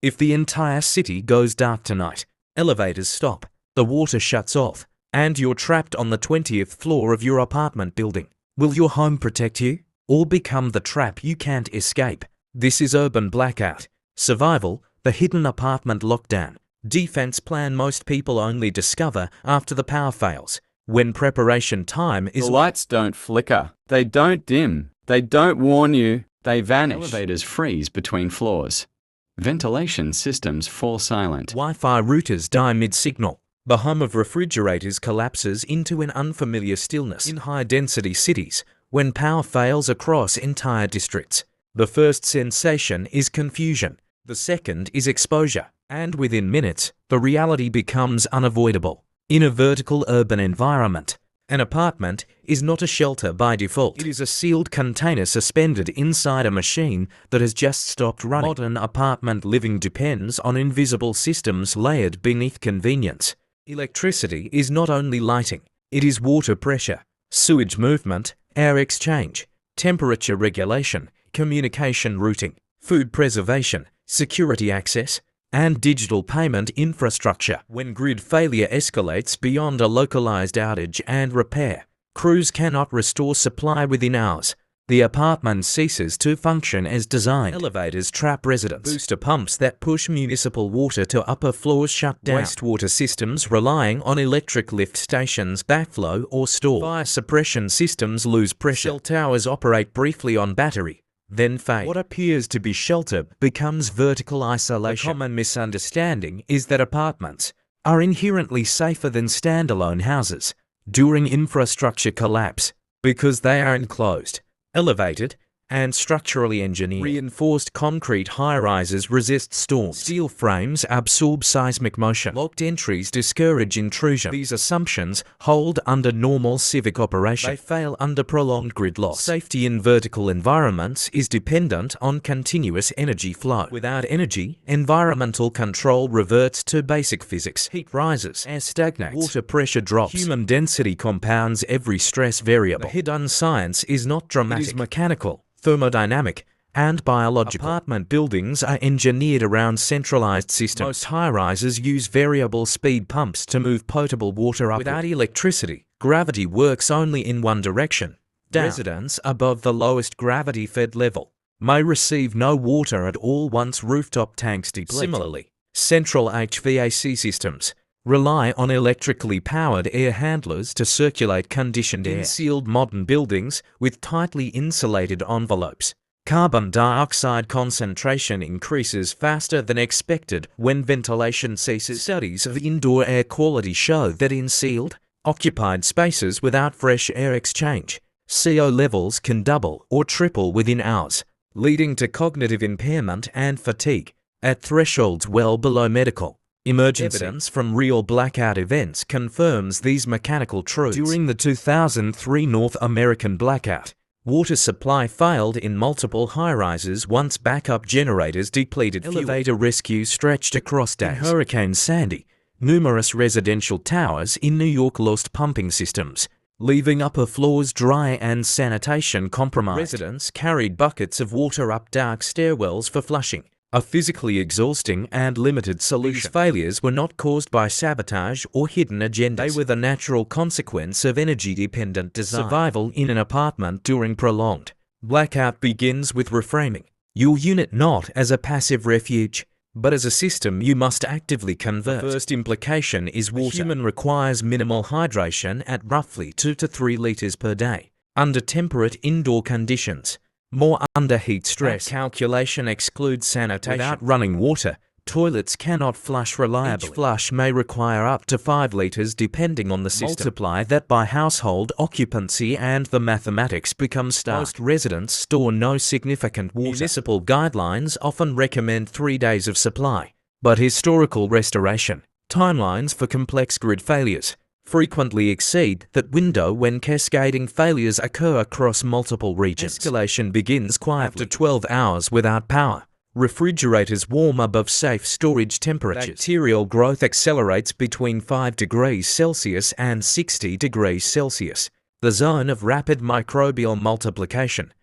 If the entire city goes dark tonight, elevators stop, the water shuts off, and you're trapped on the 20th floor of your apartment building, will your home protect you, or become the trap you can't escape? This is Urban Blackout. Survival, the hidden apartment lockdown. Defense plan most people only discover after the power fails, when preparation time is... The lights don't flicker, they don't dim, they don't warn you, they vanish. Elevators freeze between floors. Ventilation systems fall silent. Wi-Fi routers die mid-signal. The hum of refrigerators collapses into an unfamiliar stillness. In high-density cities, when power fails across entire districts, the first sensation is confusion. The second is exposure. And within minutes, the reality becomes unavoidable. In a vertical urban environment, an apartment is not a shelter by default. It is a sealed container suspended inside a machine that has just stopped running. Modern apartment living depends on invisible systems layered beneath convenience. Electricity is not only lighting, it is water pressure, sewage movement, air exchange, temperature regulation, communication routing, food preservation, security access, and digital payment infrastructure. When grid failure escalates beyond a localized outage and repair, crews cannot restore supply within hours. The apartment ceases to function as designed. Elevators trap residents. Booster pumps that push municipal water to upper floors shut down. Wastewater systems relying on electric lift stations backflow or stall. Fire suppression systems lose pressure. Cell towers operate briefly on battery, then fade. What appears to be shelter becomes vertical isolation. The common misunderstanding is that apartments are inherently safer than standalone houses during infrastructure collapse because they are enclosed, elevated, and structurally engineered. Reinforced concrete high-rises resist storms. Steel frames absorb seismic motion. Locked entries discourage intrusion. These assumptions hold under normal civic operation. They fail under prolonged grid loss. Safety in vertical environments is dependent on continuous energy flow. Without energy, environmental control reverts to basic physics. Heat rises, air stagnates, water pressure drops. Human density compounds every stress variable. The hidden science is not dramatic. It is mechanical, thermodynamic, and biological. Apartment buildings are engineered around centralized systems. Most high-rises use variable speed pumps to move potable water upward. Without electricity, gravity works only in one direction, down. Residents above the lowest gravity-fed level may receive no water at all once rooftop tanks deplete. Similarly, central HVAC systems rely on electrically powered air handlers to circulate conditioned air. In sealed modern buildings with tightly insulated envelopes, carbon dioxide concentration increases faster than expected when ventilation ceases. Studies of indoor air quality show that in sealed, occupied spaces without fresh air exchange, CO levels can double or triple within hours, leading to cognitive impairment and fatigue at thresholds well below medical emergency. Evidence from real blackout events confirms these mechanical truths. During the 2003 North American blackout, water supply failed in multiple high-rises once backup generators depleted fuel. Elevator rescue stretched across days. In Hurricane Sandy, numerous residential towers in New York lost pumping systems, leaving upper floors dry and sanitation compromised. Residents carried buckets of water up dark stairwells for flushing, a physically exhausting and limited solution. These failures were not caused by sabotage or hidden agendas. They were the natural consequence of energy-dependent design. Survival in an apartment during prolonged blackout begins with reframing your unit not as a passive refuge, but as a system you must actively convert. The first implication is water. A human requires minimal hydration at roughly 2 to 3 liters per day under temperate indoor conditions. More under heat stress. That calculation excludes sanitation. Without running water, toilets cannot flush reliably. Each flush may require up to 5 liters depending on the system. Multiply that by household occupancy and the mathematics becomes stark. Most residents store no significant water. Municipal guidelines often recommend 3 days of supply, but historical restoration timelines for complex grid failures frequently exceed that window when cascading failures occur across multiple regions. Escalation begins quietly. After 12 hours without power, refrigerators warm above safe storage temperatures. Bacterial growth accelerates between 5 degrees Celsius and 60 degrees Celsius, the zone of rapid microbial multiplication.